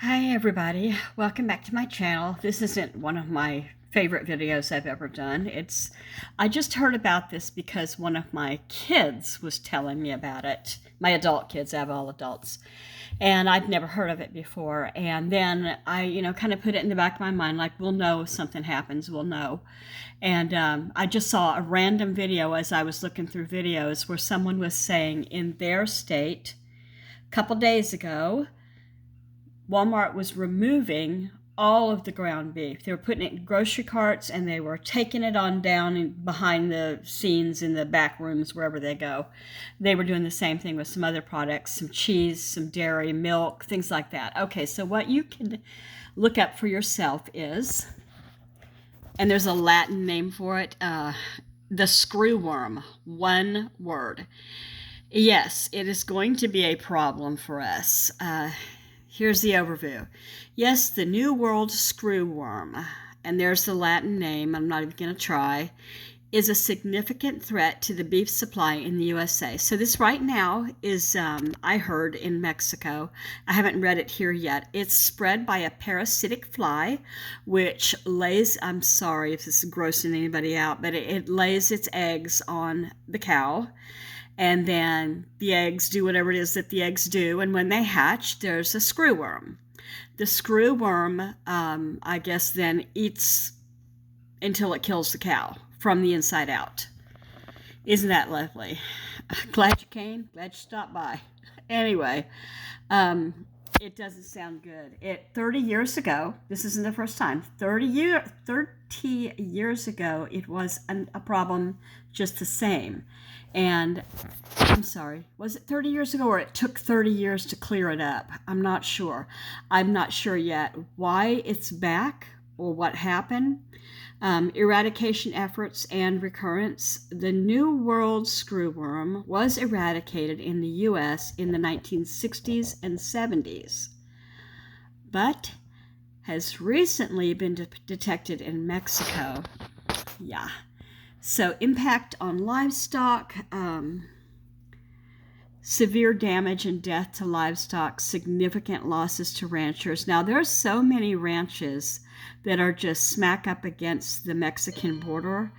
Hi everybody, welcome back to my channel. This isn't one of my favorite videos I've ever done. I just heard about this because one of my kids was telling me about it. My adult kids, I have all adults. And I'd never heard of it before. And then I kind of put it in the back of my mind, like, we'll know if something happens, we'll know. And I just saw a random video as I was looking through videos where someone was saying in their state a couple days ago, Walmart was removing all of the ground beef. They were putting it in grocery carts and they were taking it on down behind the scenes in the back rooms, wherever they go. They were doing the same thing with some other products, some cheese, some dairy, milk, things like that. Okay, so what you can look up for yourself is, and there's a Latin name for it, the screwworm, one word. Yes, it is going to be a problem for us. Here's the overview. Yes, the New World screwworm, and there's the Latin name, I'm not even going to try, is a significant threat to the beef supply in the USA. So this right now is, I heard, in Mexico. I haven't read it here yet. It's spread by a parasitic fly, which lays, I'm sorry if this is grossing anybody out, but it lays its eggs on the cow. And then the eggs do whatever it is that the eggs do. And when they hatch, there's a screwworm. The screwworm, I guess, then eats until it kills the cow from the inside out. Isn't that lovely? Glad you came. Glad you stopped by. Anyway, it doesn't sound good. 30 years ago, this isn't the first time, 30 years ago, it was a problem just the same. And I'm sorry, was it 30 years ago or it took 30 years to clear it up? I'm not sure. I'm not sure yet why it's back or what happened. Eradication efforts and recurrence. The New World screwworm was eradicated in the U.S. in the 1960s and 70s, but has recently been detected in Mexico. Yeah. So impact on livestock, severe damage and death to livestock, significant losses to ranchers. Now, there's so many ranches that are just smack up against the Mexican border.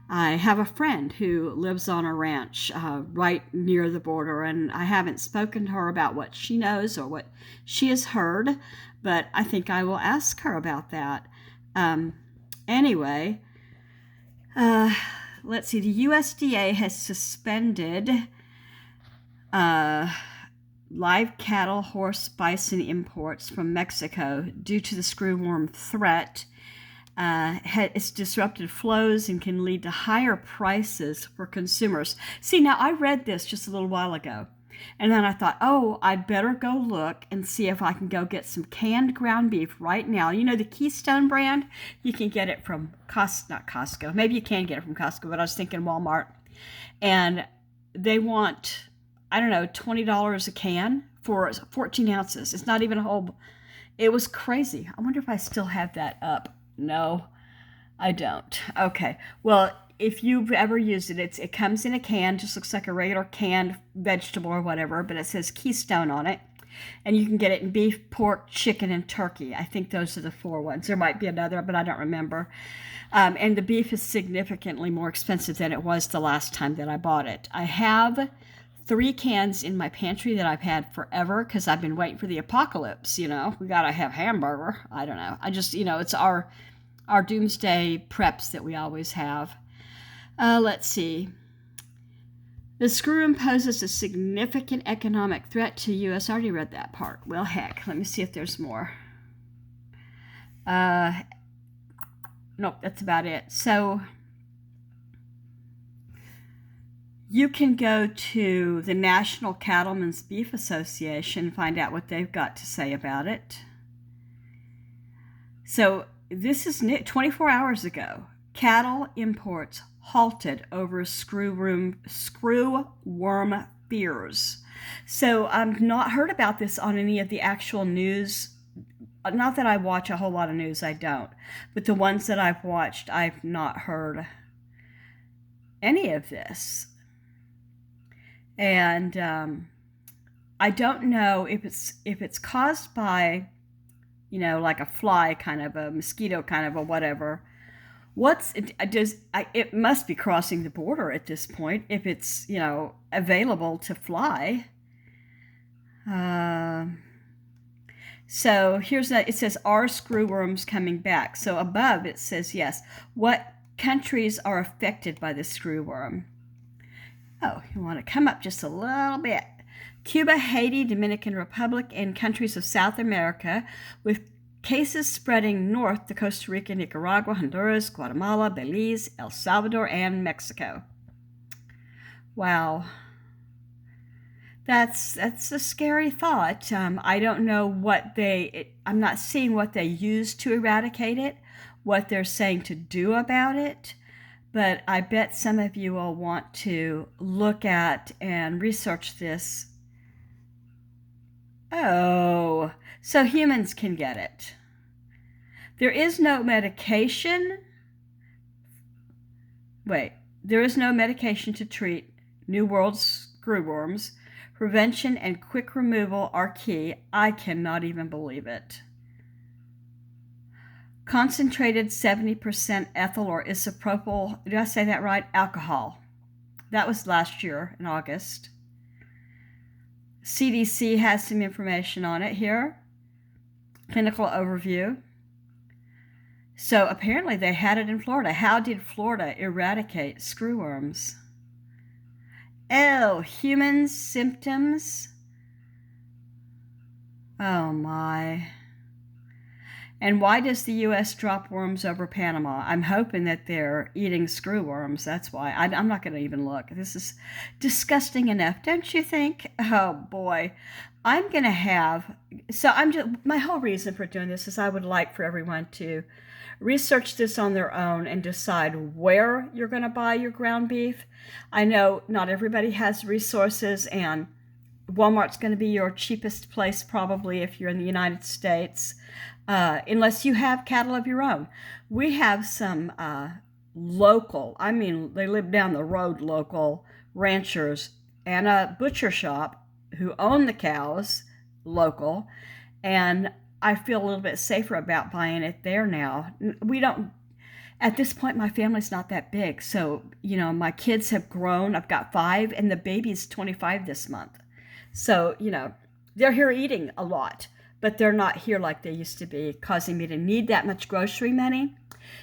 I have a friend who lives on a ranch right near the border, and I haven't spoken to her about what she knows or what she has heard, but I think I will ask her about that. Anyway, let's see. The USDA has suspended live cattle, horse, bison imports from Mexico due to the screwworm threat. It's disrupted flows and can lead to higher prices for consumers. See, now I read this just a little while ago, and then I thought, oh, I'd better go look and see if I can go get some canned ground beef right now. You know, the Keystone brand, you can get it from not Costco. Maybe you can get it from Costco, but I was thinking Walmart. And they want, I don't know, $20 a can for 14 ounces. It's not even a whole. It was crazy. I wonder if I still have that up. No, I don't. Okay. Well, if you've ever used it, it comes in a can, just looks like a regular canned vegetable or whatever, but it says Keystone on it. And you can get it in beef, pork, chicken, and turkey. I think those are the 4 ones. There might be another, but I don't remember. And the beef is significantly more expensive than it was the last time that I bought it. I have 3 cans in my pantry that I've had forever because I've been waiting for the apocalypse. We gotta have hamburger. I don't know. It's our doomsday preps that we always have. Let's see. The screwworm poses a significant economic threat to U.S. I already read that part. Well, heck, let me see if there's more. Nope, that's about it. So you can go to the National Cattlemen's Beef Association and find out what they've got to say about it. So this is 24 hours ago. Cattle imports halted over screwworm fears. So I've not heard about this on any of the actual news. Not that I watch a whole lot of news, I don't. But the ones that I've watched, I've not heard any of this. And I don't know if it's caused by like a fly kind of a mosquito kind of a whatever. It must be crossing the border at this point if it's, available to fly. So it says, are screwworms coming back? So above it says yes. What countries are affected by the screwworm? Oh, you want to come up just a little bit. Cuba, Haiti, Dominican Republic, and countries of South America, with cases spreading north to Costa Rica, Nicaragua, Honduras, Guatemala, Belize, El Salvador, and Mexico. Wow. That's a scary thought. I don't know I'm not seeing what they use to eradicate it, what they're saying to do about it, but I bet some of you will want to look at and research this. Oh, so humans can get it. There is no medication. There is no medication to treat New World screwworms. Prevention and quick removal are key. I cannot even believe it. Concentrated 70% ethyl or isopropyl, did I say that right? Alcohol. That was last year in August. CDC has some information on it here. Clinical overview. So apparently they had it in Florida. How did Florida eradicate screwworms? Oh, humans symptoms. Oh my. And why does the U.S. drop worms over Panama? I'm hoping that they're eating screwworms. That's why. I'm not going to even look. This is disgusting enough, don't you think? Oh boy. My whole reason for doing this is I would like for everyone to research this on their own and decide where you're going to buy your ground beef. I know not everybody has resources, and Walmart's going to be your cheapest place probably if you're in the United States, unless you have cattle of your own. We have some local, they live down the road, local ranchers and a butcher shop who own the cows, local, and I feel a little bit safer about buying it there now. At this point, my family's not that big. So, my kids have grown. I've got 5, and the baby's 25 this month. So, they're here eating a lot, but they're not here like they used to be, causing me to need that much grocery money.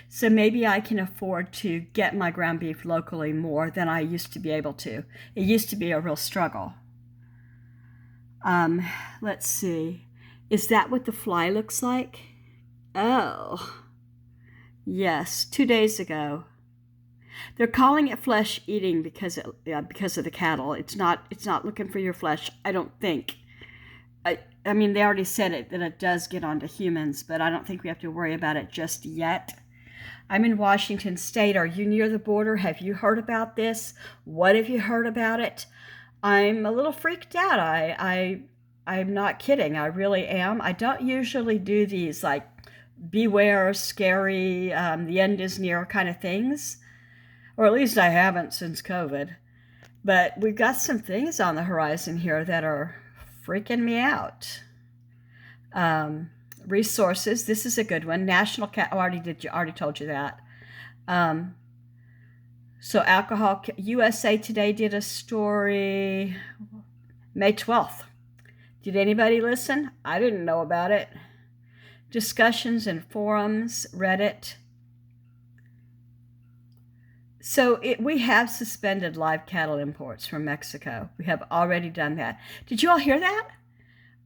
So maybe I can afford to get my ground beef locally more than I used to be able to. It used to be a real struggle. Let's see. Is that what the fly looks like? Oh, yes, 2 days ago. They're calling it flesh eating because of the cattle. It's not looking for your flesh, I don't think. They already said it, that it does get onto humans, but I don't think we have to worry about it just yet. I'm in Washington State. Are you near the border? Have you heard about this? What have you heard about it? I'm a little freaked out. I'm not kidding. I really am. I don't usually do these like beware, scary, the end is near kind of things. Or at least I haven't since COVID. But we've got some things on the horizon here that are freaking me out. Resources. This is a good one. National Cat. I already told you that. So alcohol. USA Today did a story May 12th. Did anybody listen? I didn't know about it. Discussions and forums, Reddit. So we have suspended live cattle imports from Mexico. We have already done that. Did you all hear that?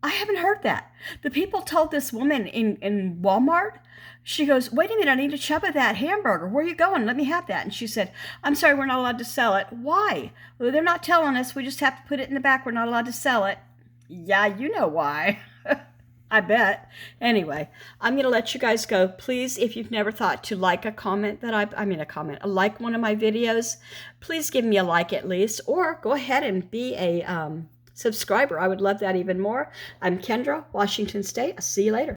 I haven't heard that. The people told this woman in Walmart, she goes, wait a minute, I need a chub of that hamburger. Where are you going? Let me have that. And she said, I'm sorry, we're not allowed to sell it. Why? Well, they're not telling us. We just have to put it in the back. We're not allowed to sell it. Yeah, you know why. I bet. Anyway, I'm going to let you guys go. Please, if you've never thought to like a comment like one of my videos, please give me a like at least, or go ahead and be a subscriber. I would love that even more. I'm Kendra, Washington State. I'll see you later.